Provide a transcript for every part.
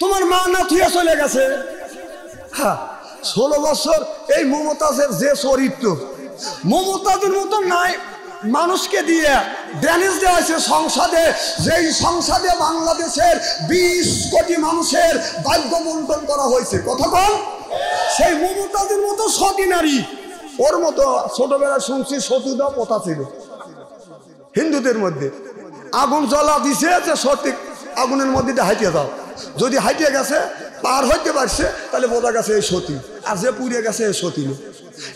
তোমার মা না থুয়ে চলে গেছে। হ্যাঁ, 16 বছর এই মমতাজের যে চরিত্র, মমতাজের মতো নাই মানুষকে দিয়ে ড্যানেজ দেওয়া হয়েছে সংসদে, যেই সংসদে বাংলাদেশের 20 কোটি মানুষের ভাগ্য বন্টন করা হয়েছে। কথা বল, সেই মমতাজের মতো সতী নারী, ওর মতো ছোটবেলায় শুনছি সতীদাহ প্রথা ছিল হিন্দুদের মধ্যে। আগুন জ্বলা দিছে যে সতী আগুনের মধ্যে হাইটিয়ে যাও, যদি হাইটিয়ে গেছে পার হইতে পারছে তাহলে বোঝা গেছে এই সতী, আর যে পুড়িয়ে গেছে এই সতী।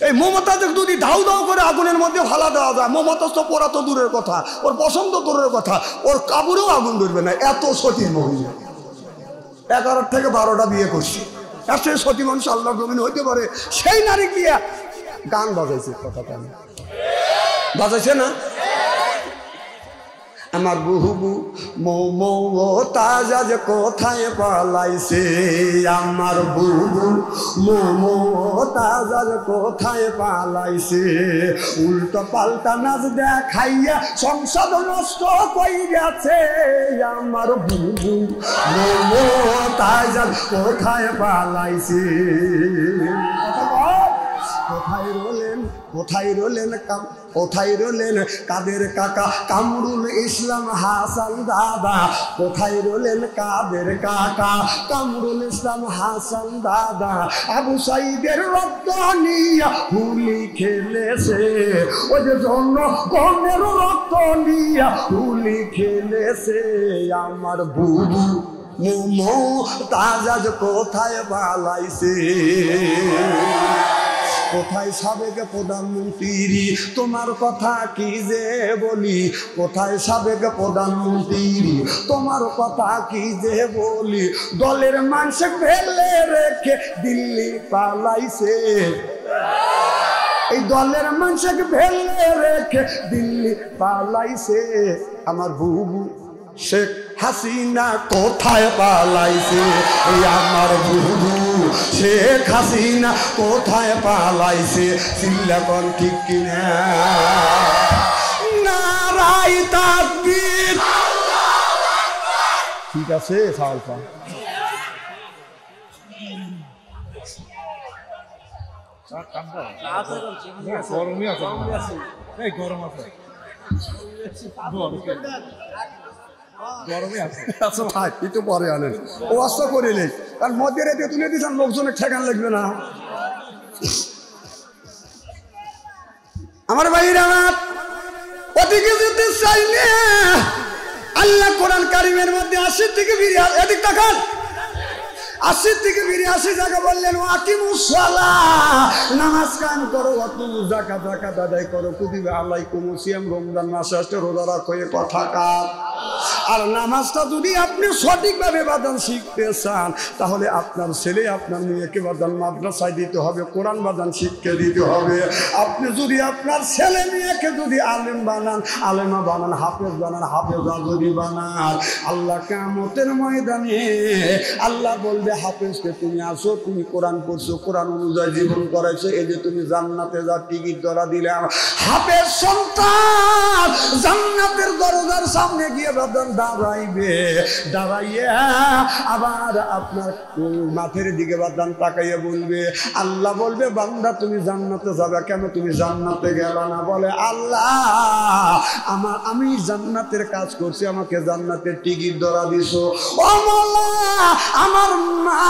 এই মমতাজকে যদি ধাউ ধাউ করে আগুনের মধ্যে ফালা দেওয়া যায়, মমতাজ তো পড়া তো দূরের কথা, ওর পছন্দ দূরের কথা, ওর কাপড়েও আগুন ধরবে না, এত সতীর মহিলা। 11 থেকে 12টা বিয়ে করছে, আর সেই সতী মানুষ আল্লাহ জমিন হইতে পারে। সেই নারী গিয়া গান বাজাইছে, কথা বাজাইছে না? আমার বুবু মমতাজ আজ কোথায় পালাইছে, আমার বুবু মমতাজ আজ কোথায় পালাইছে, উল্টো পাল্টা নাচ দেখাইয়া সংসদ নষ্ট কই গেছে, আমার বুবু মমতাজ আজ কোথায় পালাইছে। কোথায় রলেন, কোথায় রলেন, কোথায় রলেন কাদের কাকা কামরুল ইসলাম হাসান দাদা, কোথায় রলেন কাদের কাকা কামরুল ইসলাম হাসান দাদা, আবু সাইদের রক্ত নিয়া হুলি খেলেছে, ওই যে জনগণের রক্ত নিয়া হুলি খেলেছে, আমার বুবু মমতাজ আজ কোথায় পালাইছে। কোথায় সাবেক প্রধানমন্ত্রী, তোমার কথা কি যে বলি, কোথায় সাবেক প্রধানমন্ত্রী, তোমার কথা কি যে বলি, দলের মানুষ ফেলে রেখে দিল্লি পালাইছে, এই দলের মানুষকে ফেলে রেখে দিল্লি পালাইছে, আমার বুবু শেখ হাসিনা কোথায় পালাইছে, এই আমার বুবু শেখ হাসিনা কোথায় পালাইছে, চিল্লাকন ঠিক কিনা? নারায়ে তাকবীর। ঠিক আছে, সালফা গরমই আছে, এই গরম আছে, গরমে আছে। আচ্ছা ভাই, একটু পরে আনেন, ও আস্তে করে নেই, কারণ মধ্যে রেতে তুলে দিয়েছেন, লোকজনের ঠেকান লাগবে না। আমার ভাইরা আমার ওদিকে যেতে চাইলে আল্লাহ কোরআন কারিমের মধ্যে 80 থেকে 82, এদিক তাকান, 80 থেকে 82 জায়গা বললেন ওয়াকিমুস সালাহ, নামাজ কায়েম করো, ওয়াতুমুজ যাকাত, যাকাত আদায় করো, কুতিবা আলাইকুমুস সিয়াম, রমজান মাসে আসতে রোজা রাখো, এ কথা কার? আর নামাজটা যদি আপনি সঠিকভাবে বাদান শিখতে চান, তাহলে আপনার ছেলে আপনার মেয়েকে বাদান মাদ্রাসায় দিতে হবে, কোরআন বাদান শিখতে দিতে হবে। আপনি যদি আপনার ছেলে মেয়েকে যদি আলেম বানান, আলেমা বানান, হাফেজ বানান, হাফেজা যদি বানান, আল্লাহ কিয়ামতের ময়দানে আল্লাহ বলবে হাফেজকে তুমি আসো, তুমি কোরআন পড়ছো, কোরআন অনুযায়ী জীবন করাইছো, এই যে তুমি জান্নাতে যা টিকিট ধরা দিলাম, হাফেজ সন্তান জান্নাতের দরজার সামনে গিয়ে বাদান দাঁড়াইবে, দাঁড়াইয়া আবার আপনার মাথের দিকে বাদান তাকাইয়া বলবে, আল্লাহ বলবে বান্দা তুমি জান্নাতে যাবে কেন, তুমি জান্নাতে গেল না? বলে আল্লাহ আমি জান্নাতের কাজ করছি, আমাকে জান্নাতের টিকিট ধরা দিছো। ও মাওলা, আমার মা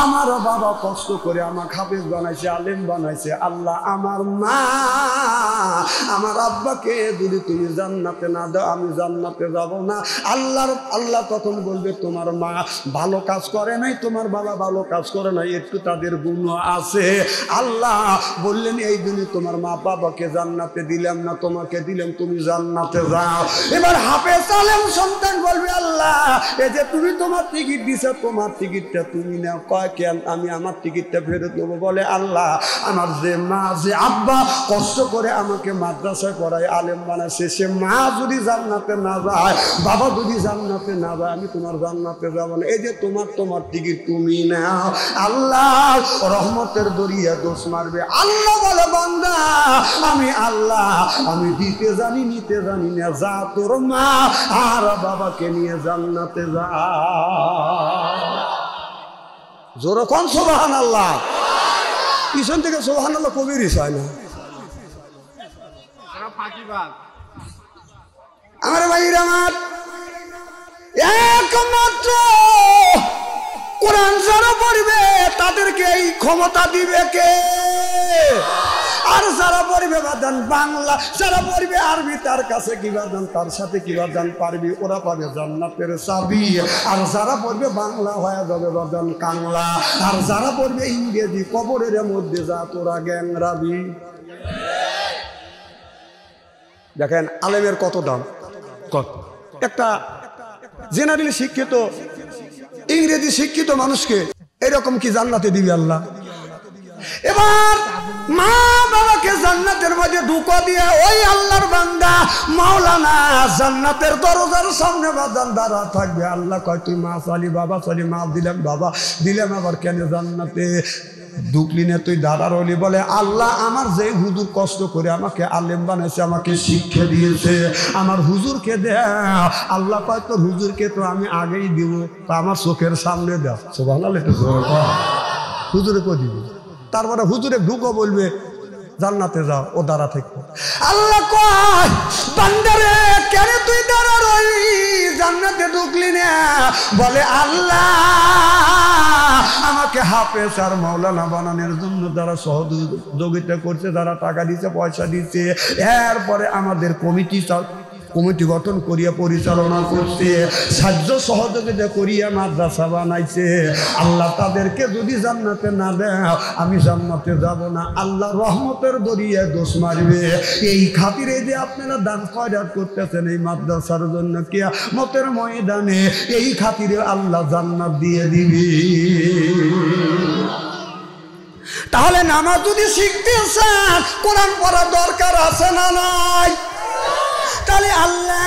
আমার বাবা কষ্ট করে আমার হাফেজ বানাইছে, আলেম বানাইছে, আল্লাহ আমার মা আমার আব্বাকে যদি তুমি জান্নাতে না দাও, আমি জান্নাতে যাব না। আল্লাহ তখন বলবে তোমার মা ভালো কাজ করে নাই, তোমার বাবা ভালো কাজ করে নাই, একটু তাদের গুণ আছে। আল্লাহ বললেন এই দিনই তোমার মা বাবাকে জান্নাতে দিলাম না, তোমাকে দিলাম, তুমি জান্নাতে যাও। এবার হাফেজ আলেম সন্তান বলবে আল্লাহ এই যে তুমি তোমার টিকিট দিছো, তোমার টিকিটটা তুমি নাও। কয় কেন? আমি আমার টিকিটটা ফেরত নেবো। বলে আল্লাহ আমার যে মা যে আব্বা কষ্ট করে আমাকে মাদ্রাসায় পড়ায়, আলেম বানাইছে, সে মা যদি জান্নাতে না যায়, বাবা যদি জান্নাতে না যায়, আমি তোমার জান্নাতে যাব না। এই যে তোমার টিকিট তুমি নাও। আল্লাহ রহমতের দরিয়া দোষ মারবে। আল্লাহ বলে বান্দা আমি আল্লাহ, আমি দিতে জানি নিতে জানি না, যা তোর মা আর বাবাকে নিয়ে জান্নাতে যা। জোরে কোন সুবহানাল্লাহ। পিছন থেকে সুবহানাল্লাহ কবিরই চায় না। আমার ভাইরা আমার, একমাত্র কোরআন যারা পড়বে তাদেরকে এই ক্ষমতা দিবে কে? আর যারা পড়বে বাদান বাংলা, যারা পড়বে আরবি, তার কাছে কি বাদান, তার সাথে কি বাদান পারবি, ওরা পাবে জান্নাতের চাবি। আর যারা পড়বে বাংলা হয়ে যাবে বাদান কাংলা। আর যারা পড়বে ইংরেজি, কবরের মধ্যে যা তোরা গ্যাংরাবি। দেখেন আলেমের কত দাম। কত একটা জেনারেলি শিক্ষিত ইংরেজি শিক্ষিত মানুষকে এরকম কি জান্নাতে দিবে আল্লাহ? এবার মা বাবাকে জান্নাতের মধ্যে ঢুকা দিয়ে ওই আল্লাহর বান্দা মাওলানা জান্নাতের দরজার সামনে বাজান দাঁড়া থাকবে। আল্লাহ কয় তুই মা চালি বাবা চালি, মা দিলাম বাবা দিলাম, আবার কেন জান্নাতে ঢুকলি না তুই দাঁড়া রইলি? বলে আল্লাহ আমার যে হুজুর কষ্ট করে আমাকে আলেম বানাইছে, আমাকে শিক্ষা দিয়েছে, আমার হুজুরকে দে। আল্লাহ কয় তোর হুজুরকে তো আমি আগেই দিব, তা আমার চোখের সামনে দেয়। সুবহানাল্লাহ। হুজুরে কই দিবি? তারপরে হুজুরে ঢুকো বলবে জান্নাতে যাও, ও দাঁড়া থাকবে। আল্লাহ কয় বান্দারে কেন তুই দাঁড়া রইলি, জান্নাতে ঢুকলি না? বলে আল্লাহ আমাকে হাফেজ আর মাওলানা বানানোর জন্য যারা সহযোগিতা করছে, যারা টাকা দিচ্ছে পয়সা দিচ্ছে, এরপরে আমাদের কমিটি গঠন করিয়া পরিচালনা করছে, সাহায্য সহযোগিতা করিয়া মাদ্রাসা বানাইছে, আল্লাহ তাদেরকে যদি জান্নাতে না দেয় আমি জান্নাতে যাব না। আল্লাহ রহমতের দরিয়ায় দোষ মারবে। এই খাতিরে যে আপনারা দান খয়রাত করতেছেন এই মাদ্রাসার জন্য, কিয়ামতের ময়দানে এই খাতিরে আল্লাহ জান্নাত দিয়ে দিবে। তাহলে নামাজ যদি শিখতে চান কোরআন পড়া দরকার আছে না নাই? তাহলে আল্লাহ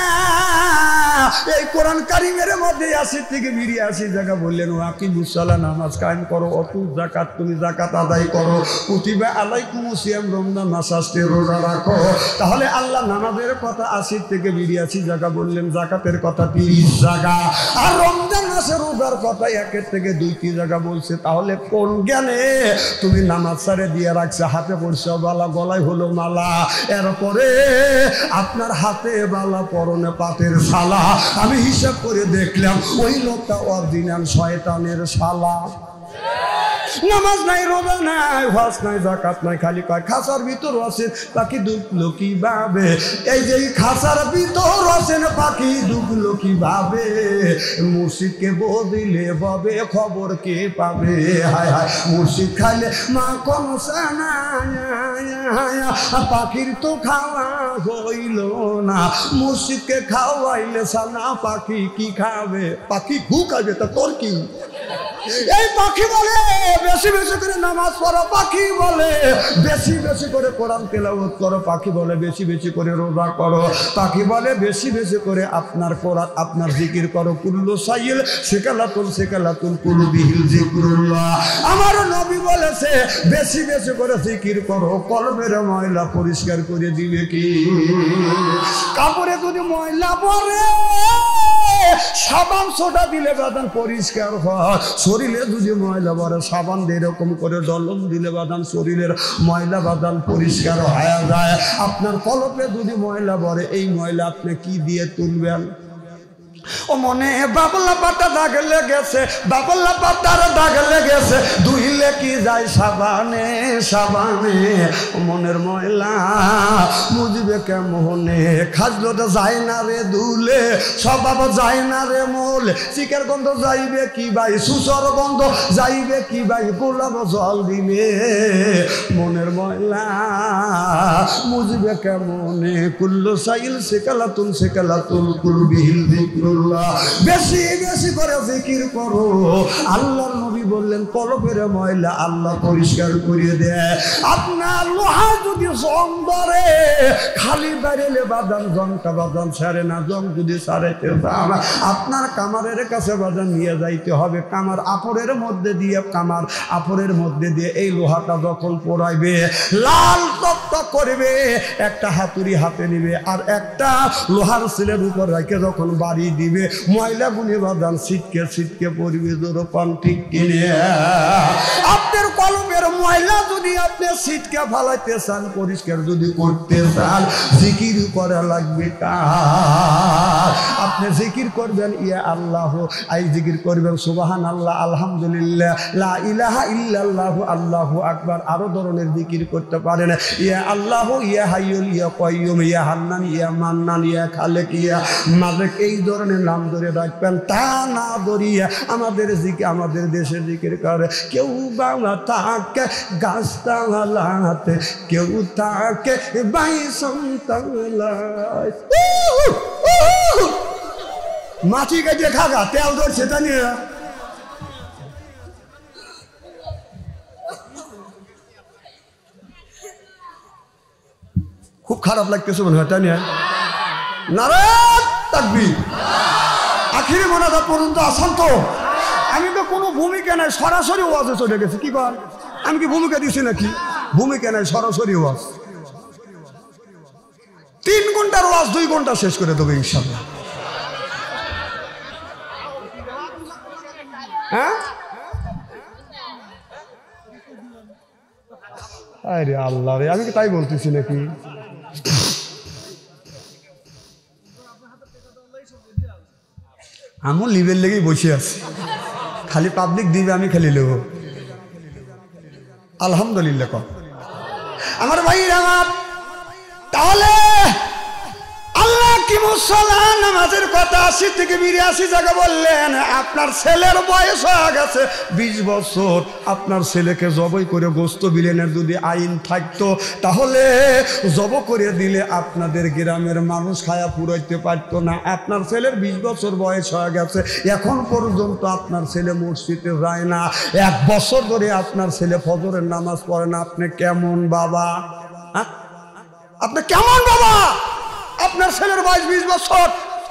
এই কোরআন কারিমের মধ্যে 80 থেকে 82 জায়গা বললেন ওয়াকিমুস সালাহ, নামাজ কায়েম করো, অতু যাকাত, তুমি যাকাত আদায় করো, কুতিবা আলাইকুমুস সিয়াম, রমজান মাস আসছে রোজা রাখো। তাহলে আল্লাহ নামাজের কথা 80 থেকে 82 জায়গা বললেন, যাকাতের কথা 30 জায়গা, আর রমজান মাসে রোজার কথা 1 থেকে 2 জায়গা বলছে। তাহলে কোন জ্ঞানে তুমি নামাজ সারে দিয়ে রাখছে, হাতে পড়ছে বালা, গলায় হলো মালা, এরপরে আপনার হাতে বালা, পরনে পাতের শালা। আমি হিসাব করে দেখলাম ওই লোকটা অরিজিনাল শয়তানের শালা। নামাজ নাই, রোজা নাই, হজ নাই, যাকাত নাই, খালি কয় খাসার ভিতর আছেন পাখি ঢুকলো কিভাবে? এই যে খাসার ভিতর আছেন পাখি ঢুকলো কিভাবে? মুর্শিদকে বদিলে ববে খবর কে পাবে? হায় হায় মুর্শিদ খাইলে মা কোন সানা, পাখির তো খাওয়া হইল না, মুর্শিদকে খাওয়াইলে সানা পাখি কি খাবে? পাখি ঘু খাবে, তা তোর কি? এই পাখি বলে বেশি বেশি করে নামাজ পড়ো, পাখি বলে বেশি বেশি করে কোরআন তেলাওয়াত করো, পাখি বলে বেশি বেশি করে রোজা করো, পাখি বলে বেশি বেশি করে আপনার কোরআন আপনার জিকির করো। কুল্লু সাইল সেকালাতুল কুলুবিহিল জিকরুল্লাহ। আমার নবী বলেছে বেশি বেশি করে জিকির করো, কলবের ময়লা পরিষ্কার করে দিবে কি? কাপড়ে যদি ময়লা পড়ে সাবান সোডা দিলে বাদান পরিষ্কার হয়, শরীরে যদি ময়লা পড়ে সাবান দিয়ে এরকম করে ডলন দিলে বাদান শরীরের ময়লা বাদান পরিষ্কার হয়ে যায়। আপনার কলপে যদি ময়লা পড়ে এই ময়লা আপনি কি দিয়ে তুলবেন? ও মনে বাবলা পাতা দাগ লেগেছে, বাবলা পাতার দাগ লেগেছে, ধুইলে কি যায় সাবানে সাবানে? ও মনের ময়লা মুজবে কেমনে? খাজলো তো যায় না রে দুলে, স্বভাব যায় না রে মোল, চিকের গন্ধ যাইবে কি ভাই, সুসর গন্ধ যাইবে কি ভাই, গোলাপ জল দিলে মনের ময়লা মুজবে কেমনে? কুল্লু সাইল সেকালাতুল কুলবিহিল জিকরুল্লাহ। বেশি বেশি করে জিকির করো। আল্লাহর নবী বললেন কলবের ময়লা আল্লাহ পরিষ্কার করে দেয়। আপনার লোহা যদি জং ধরে খালি বেরেলে বাদান জংটা বাদান ছাড়ে না, জং যদি ছাড়াইতে চান আপনার কামারের কাছে বাদান নিয়ে যাইতে হবে। কামার আপরের মধ্যে দিয়ে এই লোহাটা যখন পোড়াইবে লাল টকটক করবে, একটা হাতুড়ি হাতে নিবে আর একটা লোহার সিলের উপর রেখে যখন বাড়ি দিবে ময়লা গুনে বাদান ছিটকে ছিটকে পড়বে। জোরপান ঠিক কিনে? আপনার কলমের ময়লা যদি আপনি ছিটকে ফালাইতে চান, পরিষ্কার যদি করতে চান, জিকির করা লাগবে কার? আপনি জিকির করবেন ইয়া আল্লাহ, আই জিকির করবেন সুবহানাল্লাহ, আলহামদুলিল্লাহ, লা ইলাহা ইল্লাল্লাহ, আল্লাহু আকবার। আরো ধরনের জিকির করতে পারেন, ইয়া আল্লাহ, ইয়া হাইয়ুল, ইয়া কাইয়ুম, ইয়া হান্নান, ইয়া মান্নান, ইয়া খালেক, ইয়া মালিক। এই ধরনের নাম ধরে রাখবেন। তা না ধরিয়া আমাদের জিকির, আমাদের দেশের জিকির করে কেউ বাংলা থাকে গাছতলাতে, কেউ থাকে বাইসন্তলায়, মাটি কেটে খাগা তেল ধরছে তা নিয়ে। খুব খারাপ লাগতেছে মনে হয়, তাই না? নারায়ণ তাকবীর। আখিরি মোনাজাত পর্যন্ত আসান তো? আমি তো কোনো ভূমিকা নাই, সরাসরি ওয়াজে চলে গেছি। কি কর, আমি কি ভূমিকা দিছি নাকি? ভূমিকা নাই, সরাসরি ওয়াজ। 3 ঘন্টার ওয়াজ 2 ঘন্টা শেষ করে দেবো ইনশাআল্লাহ। হ্যাঁ, আরে আল্লাহ রে, আমি কি তাই বলতেছি নাকি? আমি লিভের লেগেই বসে আছি, খালি পাবলিক দিবে, আমি খালি নেব। আলহামদুলিল্লাহ কম আমার ভাইরা। তাহলে আল্লাহ কি মুসল্লা নামাজের কথা 80 থেকে 82 জায়গা বললেন। আপনার ছেলের বয়স হয়ে গেছে 20 বছর, আপনার ছেলেকে জবাই করে গোস্ত বিলেনের যদি আইন থাকতো তাহলে জব করে দিলে আপনাদের গ্রামের মানুষ খায়া পুরাইতে পারতো না। আপনার ছেলের 20 বছর বয়স হয়ে গেছে, এখন পর্যন্ত আপনার ছেলে মসজিদে যায় না। 1 বছর ধরে আপনার ছেলে ফজরের নামাজ পড়ে না। আপনি কেমন বাবা? আপনি কেমন বাবা? আপনার ছেলের বয়স 20 বছর,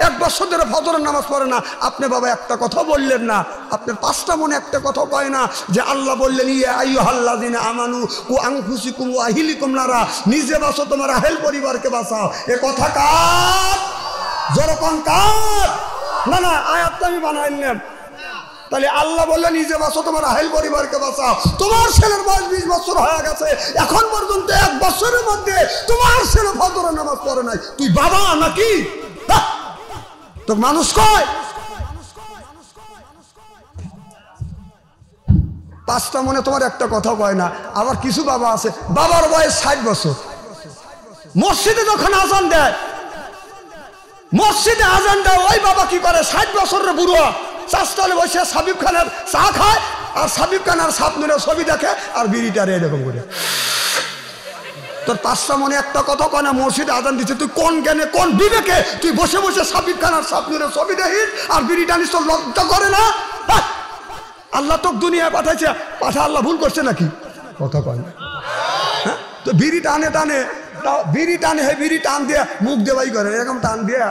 1 বছর ধরে ফজরের নামাজ পড়ে না। আপনি বাবা একটা কথা বললেন না, আপনার 5টা মনে একটা কথা কয় না যে আল্লাহ বললেন ইয়া আইয়ুহাল্লাযিনা আমানু কু আনফুসিকুম ওয়া আহলিকুম নারা, নিজে বাঁচো তোমার আহল পরিবারকে বাঁচাও। এ কথা কার? জোরকন কার? না না, আয়াতটা আমি বানাইলাম। তাহলে আল্লাহ বললেন নিজে বাঁচো তোমার আহল পরিবারকে বাঁচাও। তোমার ছেলের বয়স 20 বছর হয়ে গেছে, এখন পর্যন্ত 1 বছরের মধ্যে তোমার ছেলে ফজরের নামাজ পড়ে নাই। তুই বাবা নাকি? তো মানুষ কয় 5টা মনে তোমার একটা কথা কয় না। আবার কিছু বাবা আছে বাবার বয়স 60 বছর, মসজিদে যখন আজান দেয়, মসজিদে আজান দেয়, ওই বাবা কি করে 60 বছরের বুড়ো চাষতলে বসে সাবিব খানের চা খায় আর সাবিব খানের সাপনুরের ছবি দেখে আর বিড়িটারে এরকম করে। তোর 5টা মনে একটা কথা কয় না, মসজিদে আজান দিচ্ছে, তুই কোন জ্ঞানে কোন বিবেকে তুই বসে বসে সাবিব খানের সাপনুরের ছবি দেখিস আর বিড়িটা নিস? তোর লজ্জা করে না? আল্লাহ তো দুনিয়ায় পাঠাইছে, আল্লাহ ভুল করছে নাকি? কথা কয় না। হ্যাঁ, তো বিড়ি টানে টানে, বিড়ি টানে, হে বিড়ি টান দিয়ে মুখ দেবাই করে, এরকম টান দিয়ে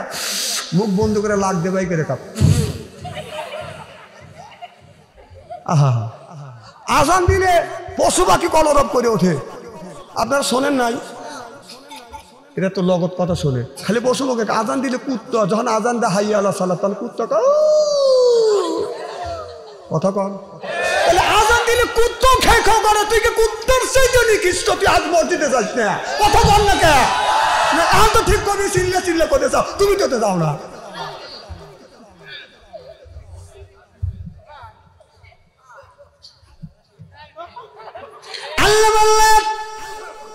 মুখ বন্ধ করে লাগ দেবাই করে কাপ। আহা, আজান দিলে পশু পাখি কলরব করে ওঠে, আপনারা শোনেন নাই? এটা তো লগত কথা শোনে, খালি পশু পাখি। আজান দিলে কুত্তা, যখন আজান দেয় হাইয়া আলা সালাত, তখন কুত্তা কথা কন। তাহলে আজান দিলে কুত্তা খেয়ে খাও করে, তুই কি কুত্তার চাইতে নিকৃষ্ট? তুই আজ মসজিদে যাস না, কথা বল না কে? এখন তো ঠিক করবি, চিল্লে চিল্লে করতে চাও, তুমি তো যাও না। আল্লাহ বললেন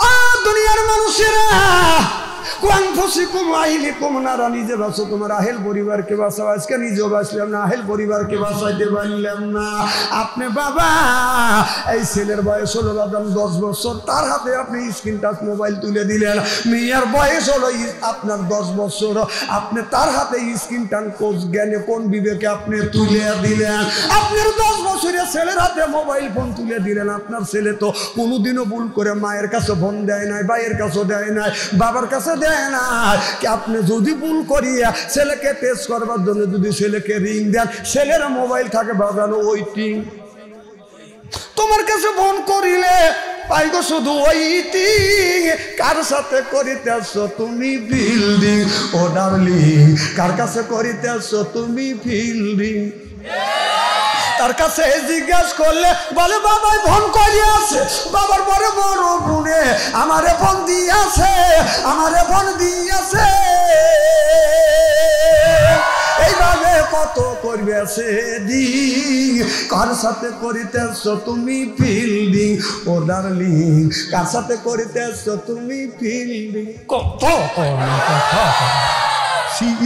ও দুনিয়ার মানুষেরা, নিজে বাঁচো তোমার আহেল পরিবারকে বাঁচাও। আজকে নিজেও বাঁচলাম না, আহেল পরিবারকে বাঁচাইতে পারলাম না। আপনি বাবা, এই ছেলের বয়স হলো 10 বছর, তার হাতে আপনি স্ক্রিন টাচ মোবাইল তুলে দিলেন। মেয়ের বয়স হলো আপনার 10 বছর, আপনি তার হাতে স্ক্রিন টাচ কোচ জ্ঞানে কোন বিবেকে আপনি তুলে দিলেন? আপনার 10 বছরের ছেলের হাতে মোবাইল ফোন তুলে দিলেন। আপনার ছেলে তো কোনোদিনও ভুল করে মায়ের কাছে ফোন দেয় নাই, ভাইয়ের কাছে দেয় নাই, বাবার কাছে দেয় না। আপনি যদি ভুল করিয়া ছেলেকে টেস্ট করবার জন্য যদি ছেলেকে রিং দেন, ছেলের মোবাইল থাকে বাজানো ওয়েটিং। তোমার কাছে ফোন করিলে পাই গো শুধু ওইটিং, কার সাথে করিতেছ তুমি ফিল্ডিং, ও ডার্লিং কার কাছে করিতেছ তুমি ফিল্ডিং। তার কাছে জিজ্ঞাস করলে বলে বাবাই ফোন করিয়াছে, বাবার বড় বড় গুণে আমারে ফোন দিয়াছে, আমারে ফোন দিয়াছে। এইভাবে কত করবে সেদিন, কার সাথে করিতেছ তুমি ফিল্ডিং, ও ডার্লিং কার সাথে করিতেছ তুমি ফিল্ডিং। কত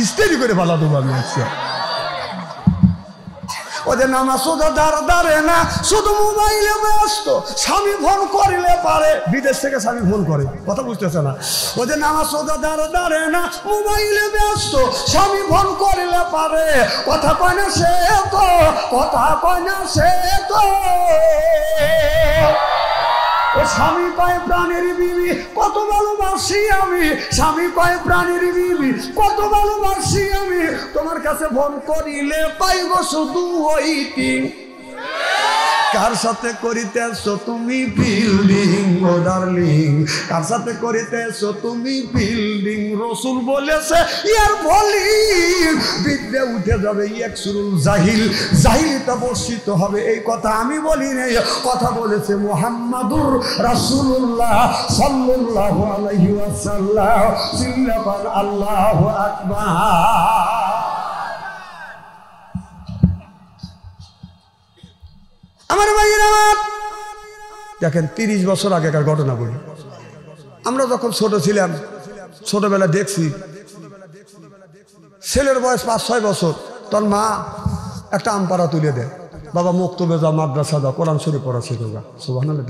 ইস্তেরি করে ভালো দেবো আমি আজকে। ওদের নামাজ শুধু দাঁড়ে না, শুধু মোবাইলে ব্যস্ত। স্বামী ফোন করিলে পারে, বিদেশ থেকে স্বামী ফোন করে, কথা বুঝতেছে না। ওদের নামাজ শুধু দাঁড়ে না, মোবাইলে ব্যস্ত। স্বামী ফোন করিলে পারে, কথা কয় না সে তো, কথা কয় না সে তো। ও স্বামী কয় প্রাণের বিবি কত ভালোবাসি আমি, স্বামী কয় প্রাণের বিবি কত ভালোবাসি আমি, তোমার কাছে ফোন করিলে পাইব শুধু ওইটিং, কার সাথে করিতেছ তুমি ফিল্ডিং, ও ডার্লিং কার সাথে করিতেছ তুমি ফিল্ডিং। রসুল বলেছে ইয়ার বলিং বিদ্যে উঠে যাবে এক সুরুল জাহিল, জাহিলিটা বর্ষিত হবে। এই কথা আমি বলি নাই, কথা বলেছে মুহাম্মাদুর রাসূলুল্লাহ সাল্লাল্লাহু আলাইহি ওয়াসাল্লাম। জিন্দাবাদ আল্লাহু আকবার। আমার ভাইয়ের আমার দেখেন 30 বছর আগেকার ঘটনা বলি। আমরা যখন ছোট ছিলাম, ছোটবেলা দেখছি ছেলের বয়স 5-6 বছর, তোর মা একটা আমপাড়া তুলে দেয়, বাবা মুক্তবে যা, মাদ্রাসা যা, কোরআন শরীফ পড়া শিখোগা। সুবহানাল্লাহ।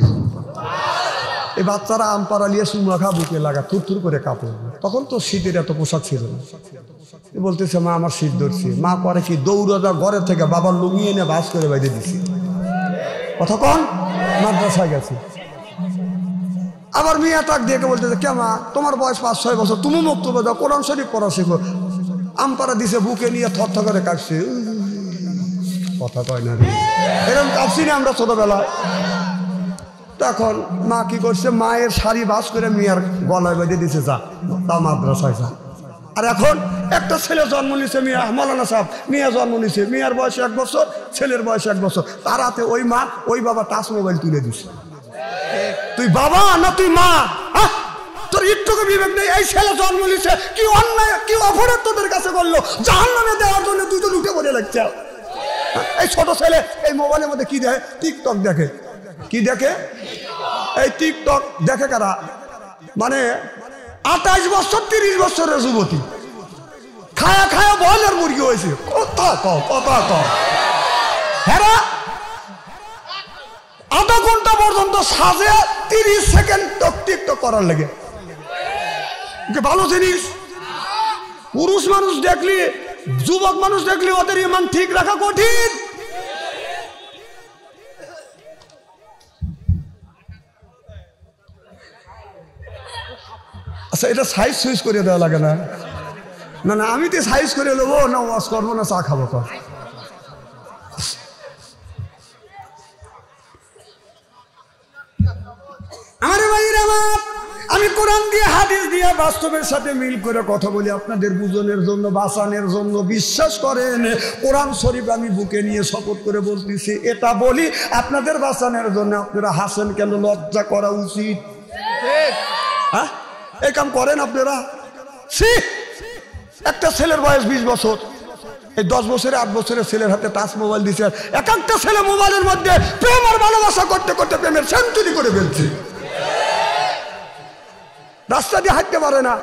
এই বাচ্চারা আমপাড়া নিয়ে সুমা খা বুকে লাগা, থুর করে কাপড়। তখন তো শীতের এত পোশাক ছিল না। বলতেছে মা আমার শীত ধরছে। মা করে কি দৌড়া যা ঘরের থেকে বাবার লুঙ্গি এনে বাস করে বাইরে দিছি। কথা কন মাদ্রাসায় গেছে। আবার মেয়ে টাক দিয়ে বলতেছে কে মা তোমার বয়স 5-6 বছর, তুমি মুক্তবে যাও, কোরআন শরীফ পড়া শেখো। আমপাড়া দিছে বুকে নিয়ে থর করে কাটছে। কথা কয় না রে, এরকম কাটছি না আমরা ছোটবেলায়। তখন মা কি করছে, মায়ের শাড়ি বাস করে মেয়ের গলায় বেঁধে দিছে, যা তা মাদ্রাসায় যা। আর এখন একটা ছেলে জন্ম নিছে, মিয়া মৌলানা সাহেব, মেয়ে জন্ম নিছে, মেয়ের বয়স 1 বছর, ছেলের বয়স 1 বছর। তার হাতে ওই মা ওই বাবা টাচ মোবাইল তুলে দিছে। তুই বাবা না তুই মা? তোর একটুকু বিবেক নেই? এই ছেলে জন্ম নিছে, কি অন্যায় কি অপরাধ তোদের কাছে করলো, জাহান্নামে দেওয়ার জন্য তুই তো লুটে পড়ে লাগছে। এই ছোট ছেলে এই মোবাইলের মধ্যে কি দেখে? টিকটক দেখে। কি দেখে? এই টিকটক দেখে কারা? মানে 28 বছর 30 বছরের যুবতী খায়া খায়া বয়লার মুরগি হয়েছে। কথা কও, কথা কও। হ্যাঁ, আধা ঘন্টা পর্যন্ত সাজে 30 সেকেন্ড টিকটক করার লাগে। ভালো জিনিস। পুরুষ মানুষ দেখলি, যুবক মানুষ দেখলি ওদের ইমান ঠিক রাখা কঠিন। আচ্ছা, এটা সাইজ সুইচ করে দেওয়া লাগে না? না না, আমি তো সাইজ করে নেবো না, ওয়াশ করবো না, চা খাবো। তো আমার ভাইরা আমার, আমি কোরআন দিয়ে হাদিস দিয়ে বাস্তবের সাথে মিল করে কথা বলি আপনাদের বুঝনের জন্য, বাঁচানোর জন্য। বিশ্বাস করেন, কোরআন শরীফ আমি বুকে নিয়ে শপথ করে বলতেছি, এটা বলি আপনাদের বাঁচানোর জন্য। আপনারা হাসেন কেন? লজ্জা করা উচিত। হ্যাঁ, এই কাম করেন আপনারা? একটা ছেলের বয়স 20 বছর, এই 10 বছরে 8 বছরের ছেলের হাতে টাচ মোবাইল দিচ্ছে। এক একটা ছেলে মোবাইলের মধ্যে প্রেম আর ভালোবাসা করতে করতে প্রেমের সেঞ্চুরি করে ফেলছে। রাস্তা দিয়ে হাঁটতে পারে না।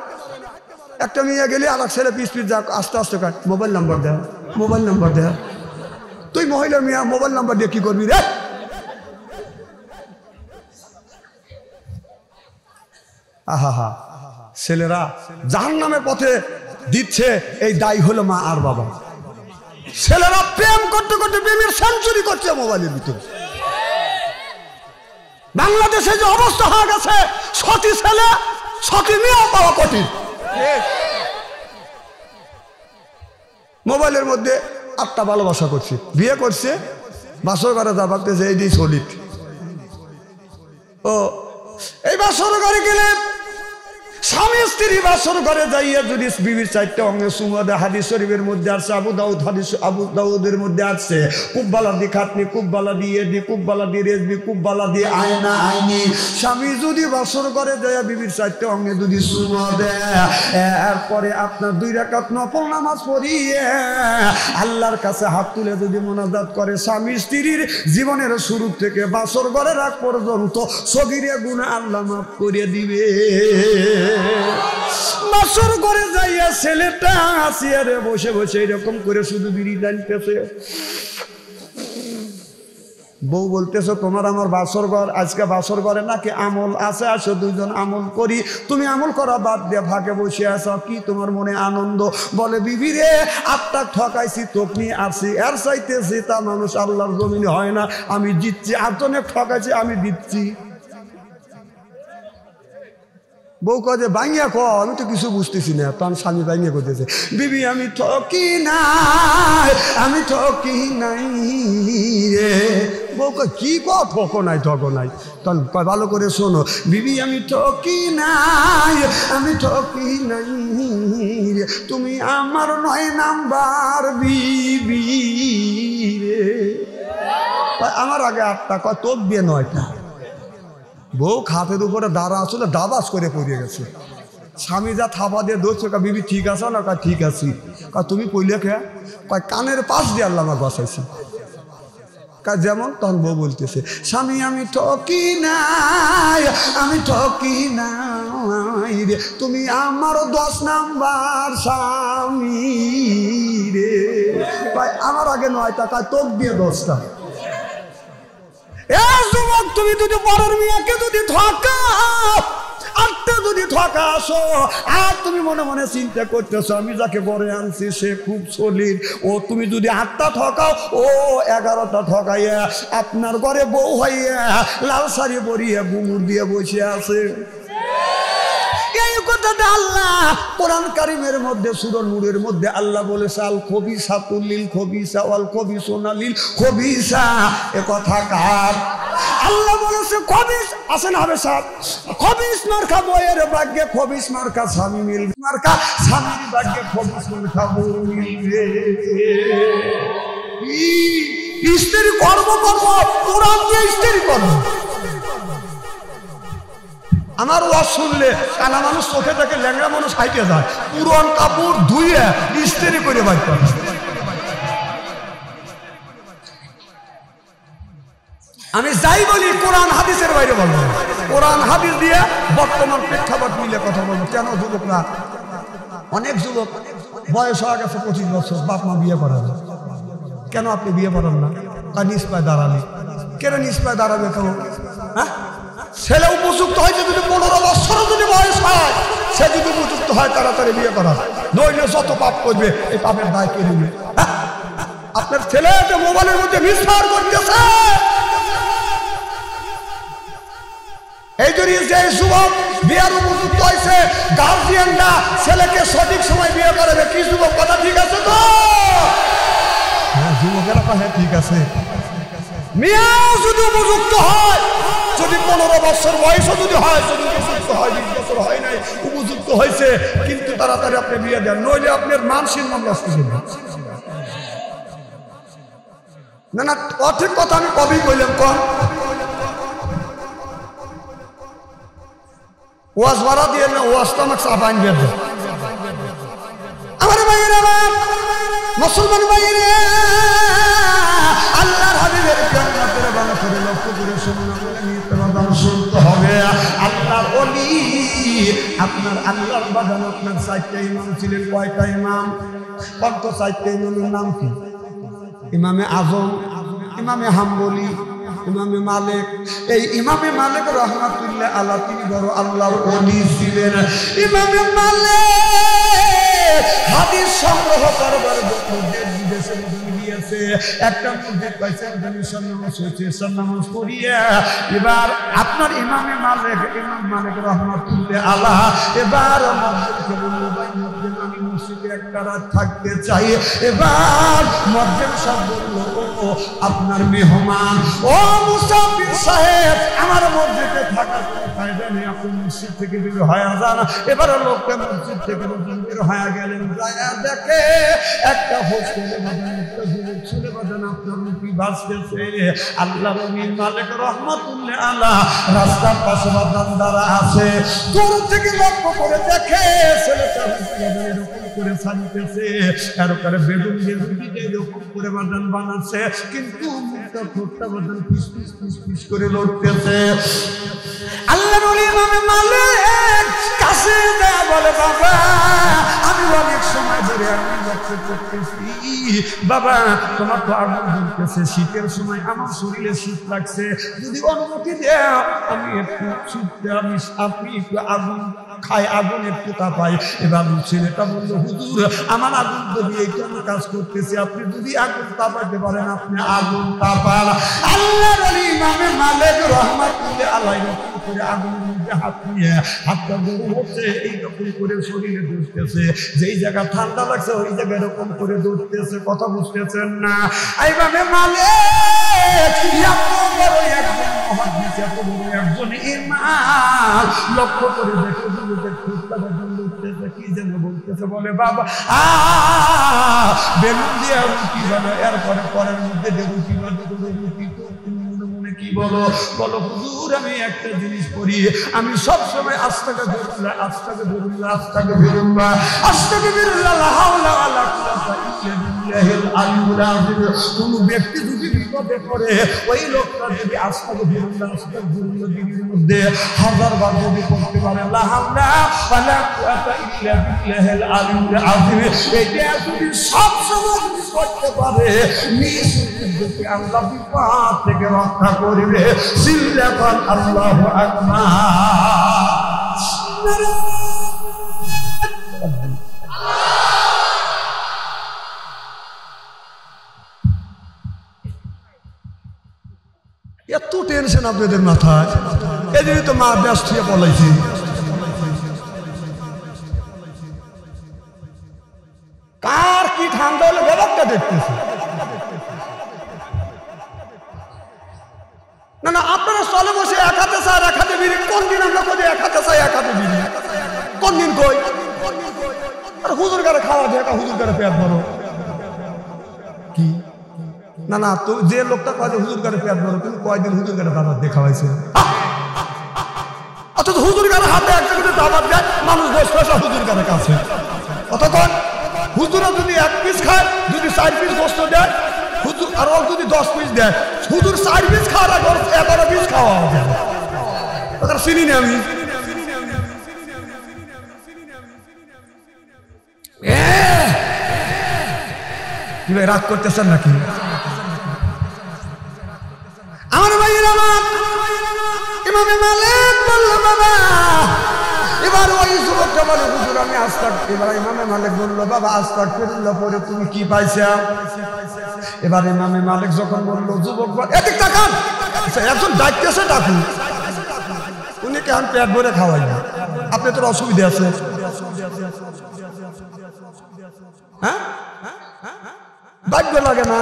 একটা মেয়ে গেলে আর এক ছেলে পিস যাক, আস্তে আস্তে কাট, মোবাইল নাম্বার দেয়, মোবাইল নাম্বার দেয়। তুই মহিলা মেয়ে মোবাইল নাম্বার দিয়ে কি করবি রে? আহা, ছেলেরা জাহান্নামের পথে দিচ্ছে, এই দায়ী হলো মা আর বাবা। ছেলেরা প্রেম করতে করতে প্রেমের সেঞ্চুরি করছে মোবাইলের ভিতরে। বাংলাদেশে যে অবস্থা হয়ে গেছে, সতী ছেলে সতী মেয়ে পাওয়া কঠিন। মোবাইলের মধ্যে 8টা ভালোবাসা করছে, বিয়ে করছে, বাসর ঘরে যা ভাবতেছে এই দিয়ে সলিড। ও এই বাসর ঘরে গেলে স্বামী স্ত্রী বাসর ঘরে যাইয়া যদি বিবির চারটে অঙ্গে চুমা দেয়, হাদিস শরীফের মধ্যে আসছে, আবু দাউদের মধ্যে আসছে, কুব্বালা দি খাটনি, কুব্বালা দিয়ে দি, কুব্বালা দিয়ে রেজবি, কুব্বালা দিয়ে আয়না আইনি। স্বামী যদি বাসর ঘরে যাইয়া বিবির চারটে অঙ্গে যদি চুমা দেয়, এরপরে আপনার 2 রাকাত নফল নামাজ পড়িয়ে আল্লাহর কাছে হাত তুলে যদি মোনাজাত করে, স্বামী স্ত্রীর জীবনের শুরু থেকে বাসর ঘরে রাখ পর্যন্ত সগীরে গুনাহ আল্লাহ মাফ করে দিবে। বাসর ঘরে যাইয়া ছেলেটা আসিয়ারে বসে বসে এরকম করে শুধু বিড়ি টানতেছে। বউ বলতেছ তোমার আমার বাসর ঘর, আজকে বাসর ঘরে নাকি আমল আছে, আসো 2 জন আমল করি। তুমি আমল করা বাদ দিয়ে ভাগে বসে আছো, কি তোমার মনে আনন্দ? বলে বিবি রে, আত্মা ঠকাইছি, তোক নিয়ে আসছি, এর চাইতেছি তা মানুষ আল্লাহর জমিনে হয় না। আমি দিচ্ছি, আটজনে ঠকাইছি, আমি দিচ্ছি। বউ কাজে ভাঙিয়া ক, আমি তো কিছু বুঝতেছি না। তখন স্বামী ভাঙিয়া করতেছে, বিবি আমি ঠকি নাই, আমি ঠকি নাই রে। বউ কয় কি ঠকো নাই, ঠকো নাই। তখন ভালো করে শোনো, বিবি আমি ঠকি নাই, আমি ঠকি নাই রে, তুমি আমার 9 নাম্বার বিবি রে। আমার আগে 8টা, কয় তোর দিয়ে 9টা। বউ খাটের উপরে দাঁড়া আসলে দাবাস করে পড়ে গেছে। স্বামী যা থাবা দিয়ে ধরছে, বিবি ঠিক আছে না? কয় ঠিক আছি। কয় তুমি পইলে খেয়া? কয় কানের পাশ দিয়ে আল্লাহ আমার বসাইছি। কয় যেমন? তখন বউ বলতেছে, স্বামী আমি ঠকি নাই, আমি ঠকি নাই রে, তুমি আমার 10 নাম্বার স্বামী রে। কয় আমার আগে 9টা, কয় তোক দিয়ে 10টা। যুবক, তুমি যদি বড়র মেয়েকে যদি ঠকাও, 8টা যদি ঠকাসো, আর তুমি মনে মনে চিন্তা করতেছো আমি যাকে ঘরে আনছি সে খুব সলিড, ও তুমি যদি 8টা ঠকাও, ও 11টা ঠকাইয়া আপনার ঘরে বউ হইয়া লাল শাড়ি পরিয়ে ঘুঙুর দিয়ে বসে আছে। এই কথাটা আল্লাহ কোরআন কারীমের মধ্যে সূরা নূরের মধ্যে আল্লাহ বলেছে, আল খবিসাতুল লিল খবিসা ওয়াল খবিসুনা লিল খবিসা। এ কথা কার? আল্লাহ বলেছে খবিস আছে না হবে সাথ, খবিস মার্কা বইয়ের ভাগ্যে খবিস মার্কা স্বামী মিলবে, মার্কা স্বামীর ভাগ্যে খবিস মার্কা বউ মিলবে। স্ত্রী কর্ম করবো, কোরআন দিয়ে স্ত্রী করবো। আমার ওয়াজ শুনলে কানা মানুষ চোখে থেকে ল্যাংড়া মানুষ হাইটে যায়, পুরান কাপড় ধুয়ে ইস্ত্রি করে বাইর করে। আমি যাই বলি কোরআন হাদিসের বাইরে বলবো, কোরআন হাদিস দিয়ে বর্তমান প্রেক্ষাপট মিলে কথা বলবো। কেন যুবকরা, অনেক যুবক বয়স হয়ে গেছে 25 বছর, বাপ মা বিয়ে করাবে, কেন আপনি বিয়ে করেন না? তার নিজ পায়ে দাঁড়াবে। কেন নিজ পায়ে দাঁড়াবে কেউ? হ্যাঁ, ছেলে উপযুক্ত হয়েছে যদি 15 বছর যদি বয়স হয়, সে যদি উপযুক্ত হয় তাড়াতাড়ি বিয়ে করা, নইলে যত পাপ করবে এই পাপের দায় কে নেবে? আপনার ছেলে যে মোবাইলের মধ্যে মিসফার করতেছে, এই জন্য যে যুবক বিয়ের উপযুক্ত হয়েছে, গার্জিয়ানরা ছেলেকে সঠিক সময় বিয়ে করবে। কি যুবক, কথা ঠিক আছে তো? হ্যাঁ, যুবকেরা হ্যাঁ ঠিক আছে। মেয়েও যদি উপযুক্ত হয়, যদি 15 বছর বয়সও যদি হয়, যদি উপযুক্ত হয়, 20 বছর হয় নাই, উপযুক্ত হয়েছে, কিন্তু তাড়াতাড়ি আপনি বিয়ে দেন, নইলে আপনার মান সম্মান নষ্ট করবে। না না, অঠিক কথা আমি কবেই বললাম। কম ওয়াজ বাড়া দিয়ে না, ওয়াজটা আমাকে চাপান দিয়ে দেয়। আমার ভাইয়েরা, আমার মুসলমান ভাইয়েরা, আল্লাহর হাবিবের জান্নাতের ভালো করে লক্ষ্য করে শুনুন, শুনতে হবে। আল্লাহর ওলি, আপনার আল্লাহর বাগান, আপনার 4টা ইমাম ছিলেন। কয়টা ইমাম? কত? 4টা ইমামের নাম কি? ইমামে আজম, ইমামে হাম্বলি, ইমামে মালিক। এই ইমামে মালিক রহমাতুল্লাহ আলাইহি তিনি বড় আল্লাহর ওলি ছিলেন। ইমামে মালিক হাদিস সংগ্রহ করবার জন্য দেশে গিয়েছে, একটা মসজিদ পাইছে, নামাজ পড়িয়া এবার আপনার ইমামে মালিক, ইমাম মালিক রহমাতুল্লাহ আলাইহি এবার আমি মসজিদে একটা রাত থাকতে চাই। এবার মুয়াজ্জিন সাহেব বলল, ও আপনার মেহমান, ও মুসাফির সাহেব, আমার মসজিদে থাকার কোনো ফায়দা নেই, আপনি মসজিদ থেকে বের হয়ে যান। এবার লোকটা মসজিদ থেকে বের হয়ে গেলেন, দেখে একটা হোস্টেলে বাজান, একটা যুবক ছেলে বাজান আপনার মুখী ভাসতেছে। আল্লাহ নবীর মালিক রহমাতুল্লাহ আলাইহি রাস্তার পাশে বাজান দাঁড়া আছে, দূর থেকে লক্ষ্য করে দেখে ছেলেটা এরকম করে ছাড়তেছে, এরপরে বেগুন দিয়ে রুটিতে এরকম করে বাজান বানাচ্ছে, কিন্তু মুখটা ঠোঁটটা বাজান পিস পিস পিস পিস করে লড়তেছে। আল্লাহ নবী ইমামে মালিক কাছে দেয়া বলে, বাবা আমি অনেক সময় ধরে আমি লক্ষ্য করতেছি, বাবা তোমার তো আগুন জ্বলতেছে, শীতের সময় আমার শরীরে শীত লাগছে, যদি অনুমতি দেও আমি একটু শীতে আপনি একটু আগুন খাই, আগুন একটু তাপাই। এবার ছেলেটা বলল, হুজুর আমার আগুন তো দিয়ে আমি কাজ করতেছি, আপনি যদি আগুন তাপাইতে পারেন আপনি আগুন তাপান। আল্লাহ ইমামে মালিক রহমাতুল্লাহ আলাইহি করে আগুনের মধ্যে হাত নিয়ে হাতটা গরম হচ্ছে, এইরকম করে শরীরে ধরতেছে, যেই জায়গা ঠান্ডা লাগছে ওই জায়গায় এরকম করে ধরতেছে। কথা বুঝতেছেন না? ইমামে মালিক এত বড় একজন মুহাদ্দিস, এত বড় একজন ইমাম, লক্ষ্য করে দেখে ঠোঁটটা বাজান লড়তেছে, কি যেন বলতেছে, বলে বাবা বেলুন দিয়ে রুটি বানো, এরপরে পরের মধ্যে রুটি বানো, রুটি তো কি বলো, বলো হুজুর আমি একটা জিনিস করি, আমি সব সময় আস্তাকে বেরুল্লাহ আস্তাকে বেরুল্লাহ আস্তাকে বেরুল্লাহ আস্তাকে বেরুল্লাহ লা হাওলা ওয়ালা কুওয়াতা ইল্লা বিল্লাহিল আলিয়্যিল আযীম। কোন ব্যক্তি যদি বিপদে পড়ে ওই লোকটা যদি আস্তাকে বেরুল্লাহ আস্তাকে বেরুল্লাহ দিনের মধ্যে 1000 বার যদি পড়তে পারে, লা হাওলা ওয়ালা কুওয়াতা ইল্লা বিল্লাহিল আলিয়্যিল আযীম, এটা যদি সব সময় করতে পারে নিশ্চিত আল্লাহ বিপদ থেকে রক্ষা করবে। সিল্লাফান আল্লাহু আকবার। এত টেনশন আপনাদের মাথায়, এই জন্য তো মা ব্যস্ত হয়ে বলাইছি। কার কি ঠান্ডা হলে ব্যাপারটা দেখতেছে না। না আপনারা চলে বসে এক হাতে চার এক হাতে বিড়ি, কোন দিন আমরা কই এক হাতে চাই এক হাতে বিড়ি, কোন দিন কই? আর হুজুর গারে খাওয়া দেখা, হুজুর গারে পেট ভরো কি? না না, তো যে লোকটা কয় হুজুর গারে পেট ভরো, তুমি কয়দিন হুজুর গারে দাবার দেখা হয়েছে? অথচ হুজুর গারে হাতে একটা করে দাবার দেয়, মানুষ বসে আসে হুজুর গারে কাছে। অতক্ষণ হুজুরা যদি 1 পিস খায়, যদি 4 পিস গোস্ত দেয় হুজুর, আর ও যদি 10 পিস দেয়, হুজুর 4 পিস খাওয়ার আগে 11 পিস খাওয়া হবে। ওটা চিনি না আমি। কি ভাই রাগ করতেছেন নাকি? আমার ভাইয়ের আমার ইমামে মালিক বলল, বাবা এবার ওই যুবকটা বলে, হুজুর আমি আস্তাগফিরুল্লাহ। এবার ইমামে মালিক বলল, বাবা আস্তাগফিরুল্লাহ পরে তুমি কি পাইছা? এবার ইমামে মালিক যখন বলল, যুবক এদিক তাকান, একজন ডাকতেছে ডাকুন, উনি কেন পেট ভরে খাওয়াই না, আপনি তোর অসুবিধা আছে? হ্যাঁ ভাগ্য লাগে না?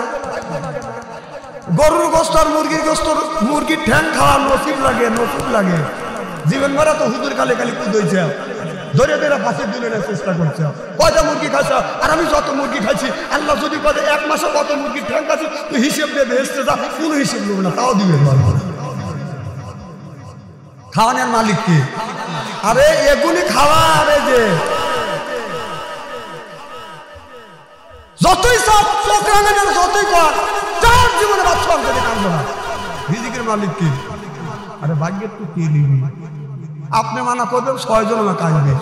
গরুর গোস্ত আর মুরগির গোস্ত, মুরগির ঠ্যাং খাওয়া নসিব লাগে, নসিব লাগে। জীবন মারা তো হুজুর কালে কালি কুদ হয়েছে, ধরে ধরে ফাঁসির দিনের চেষ্টা করছে। কয়টা মুরগি খাইছ? আর আমি যত মুরগি খাইছি, আল্লাহ যদি কত 1 মাসে কত মুরগির ঠ্যাং খাচ্ছি, তুই হিসেব দিয়ে ভেসতে যা, কোনো হিসেব নেব না, তাও দিবে খাওয়ানোর মালিক কে? আরে এগুলি খাওয়া, আরে যে যতই সব চোখ রাঙে যেন যতই কর, তার জীবনে বাচ্চা যদি কাঁদবে না, রিজিকের মালিক কে? আরে ভাগ্যের তো কে নিবি? আপনি মানা করবেন 6 জন না কাঁদবে,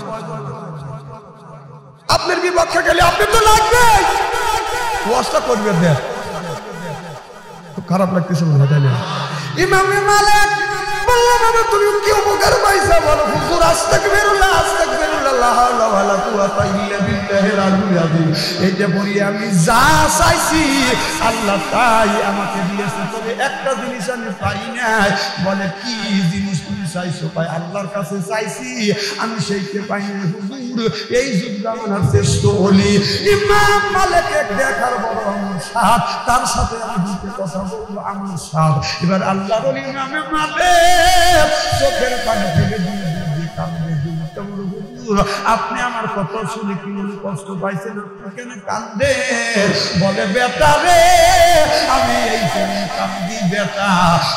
আপনার বিপক্ষে গেলে আপনি তো লাগবে, ওয়াজটা করবে। দেখ খুব খারাপ লাগতেছে মনে হয়, তাই না? ইমামে মালিক বললাম, বাবা তুমি কি উপকার পাইছা? বলো হুজুর আস্তাগফিরুল্লাহ আস্তাগফিরুল্লাহ লা হাওলা ওয়ালা কুওয়াতা ইল্লা বিল্লাহিল আলিয়্যিল আযীম। এইটা পড়ি আমি যা চাইছি আল্লাহ তাই আমাকে দিয়েছে, তবে একটা জিনিস আমি পাই নাই। বলে কি জিনিস? তুমি চাইছো? ভাই আল্লাহর কাছে চাইছি, আমি সেইকে পাইনি হুজুর। এই যুগ জামানার শ্রেষ্ঠ ওলি ইমাম মালিক দেখার বড় আমার সাথ, তার সাথে আমি দুটো কথা বলবো আমার সাথ। এবার আল্লাহর ওলি ইমাম মালিক চোখের পানি ফেলে দিয়ে আপনি আমার কথা শুনে কি কষ্ট পাইছেন? কেন কান্দে? বলে বেটা রে, আমি এই জন্য কান্দি বেটা,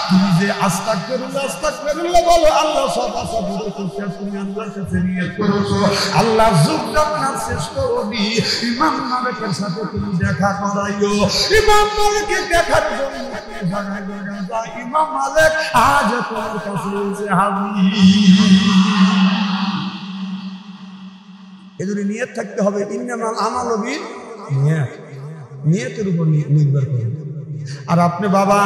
তুমি যে আস্তাগফিরুল্লাহ বলো, আল্লাহ সদা সদা করছে, তুমি আল্লাহর কাছে নিয়ে করেছো। আল্লাহ যুগ জামানার শ্রেষ্ঠ নবী ইমাম মালিকের সাথে তুমি দেখা করাইও। ইমাম মালিককে দেখার জন্য ইমাম মালিক আজ তোমার কাছে এসে হাজির। এজন্য নিয়ত থাকতে হবে, ইন্নামাল আমালু বিন্নিয়াত, নিয়তের উপর নির্ভর করে। আর আপনি বাবা,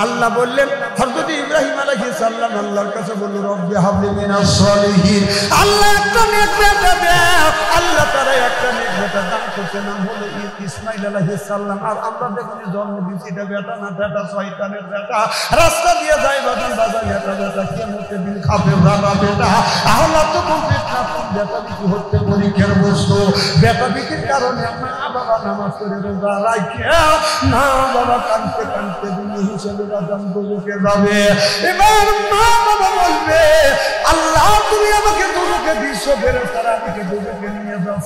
আল্লাহ বললেন হযরত ইব্রাহিম আলাইহিস সালাম আল্লাহর কাছে বলল রব্বি হাবলি মিনাস সলিহিন, আল্লাহ একটা নেক বেটা দাও। আল্লাহ তারা একটা নেক বেটা দান করতে, নাম হলো ইসমাঈল আলাইহিস সালাম। আর আমরা দেখুন জন্ম দিয়েছি, এটা বেটা না, বেটা শয়তানের বেটা, রাস্তা দিয়ে যায় বাজান বাজান, এটা বেটা কিয়ামতের দিন খাবে বাবা বেটা। আল্লাহ তো বলতে বেটা বিক্রি হচ্ছে পরীক্ষার বস্তু, বেটা বিক্রির কারণে আমরা বাবা নামাজ পড়ে রোজা রাখি না, বাবা কাঁদতে কাঁদতে দুনিয়া হিসেবে বাজান দুজকে যাবে। এবার মা বাবা বলবে আল্লাহ তুমি আমাকে দুজকে দিচ্ছ, ফেরেশতারা আমাকে দুজকে নিয়ে যাও।